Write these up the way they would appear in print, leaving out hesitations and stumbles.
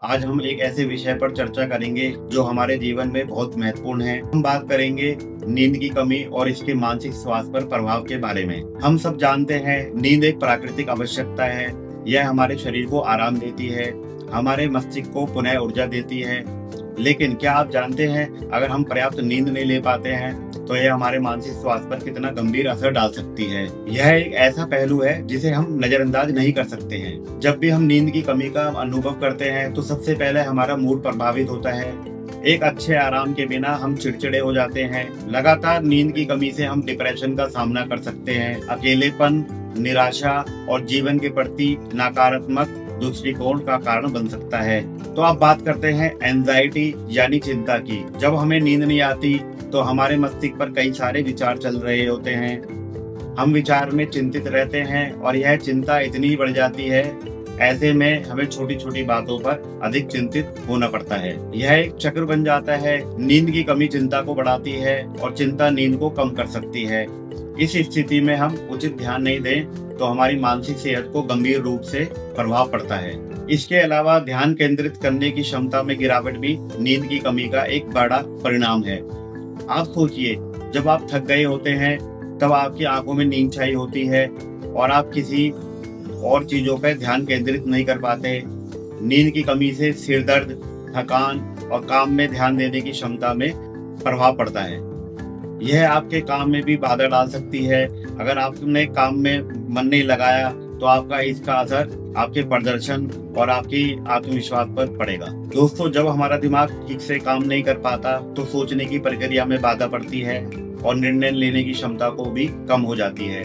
आज हम एक ऐसे विषय पर चर्चा करेंगे जो हमारे जीवन में बहुत महत्वपूर्ण है। हम बात करेंगे नींद की कमी और इसके मानसिक स्वास्थ्य पर प्रभाव के बारे में। हम सब जानते हैं नींद एक प्राकृतिक आवश्यकता है। यह हमारे शरीर को आराम देती है, हमारे मस्तिष्क को पुनः ऊर्जा देती है। लेकिन क्या आप जानते हैं अगर हम पर्याप्त नींद नहीं ले पाते हैं तो यह हमारे मानसिक स्वास्थ्य पर कितना गंभीर असर डाल सकती है। यह एक ऐसा पहलू है जिसे हम नजरअंदाज नहीं कर सकते हैं। जब भी हम नींद की कमी का अनुभव करते हैं तो सबसे पहले हमारा मूड प्रभावित होता है। एक अच्छे आराम के बिना हम चिड़चिड़े हो जाते हैं। लगातार नींद की कमी से हम डिप्रेशन का सामना कर सकते हैं। अकेलेपन, निराशा और जीवन के प्रति नकारात्मक दृष्टिकोण का कारण बन सकता है। तो अब बात करते हैं एंजाइटी यानी चिंता की। जब हमें नींद नहीं आती तो हमारे मस्तिष्क पर कई सारे विचार चल रहे होते हैं। हम विचार में चिंतित रहते हैं और यह चिंता इतनी बढ़ जाती है, ऐसे में हमें छोटी छोटी बातों पर अधिक चिंतित होना पड़ता है। यह एक चक्र बन जाता है। नींद की कमी चिंता को बढ़ाती है और चिंता नींद को कम कर सकती है। इस स्थिति में हम उचित ध्यान नहीं दें तो हमारी मानसिक सेहत को गंभीर रूप से प्रभाव पड़ता है। इसके अलावा ध्यान केंद्रित करने की क्षमता में गिरावट भी नींद की कमी का एक बड़ा परिणाम है। आप सोचिए, जब आप थक गए होते हैं तब आपकी आंखों में नींद छाई होती है और आप किसी और चीजों पर ध्यान केंद्रित नहीं कर पाते। नींद की कमी से सिर दर्द, थकान और काम में ध्यान देने की क्षमता में प्रभाव पड़ता है। यह आपके काम में भी बाधा डाल सकती है। अगर आपने काम में मन नहीं लगाया तो आपका इसका असर आपके प्रदर्शन और आपकी आत्मविश्वास पर पड़ेगा। दोस्तों, जब हमारा दिमाग ठीक से काम नहीं कर पाता तो सोचने की प्रक्रिया में बाधा पड़ती है और निर्णय लेने की क्षमता को भी कम हो जाती है।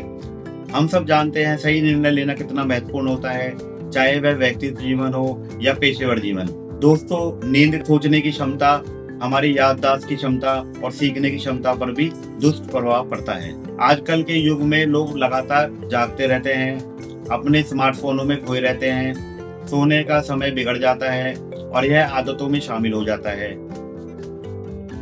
हम सब जानते हैं सही निर्णय लेना कितना महत्वपूर्ण होता है, चाहे वह व्यक्तिगत जीवन हो या पेशेवर जीवन। दोस्तों, नींद सोचने की क्षमता, हमारी याददाश्त की क्षमता और सीखने की क्षमता पर भी दुष्प्रभाव पड़ता है। आजकल के युग में लोग लगातार जागते रहते हैं, अपने स्मार्टफोनों में खोए रहते हैं। सोने का समय बिगड़ जाता है और यह आदतों में शामिल हो जाता है।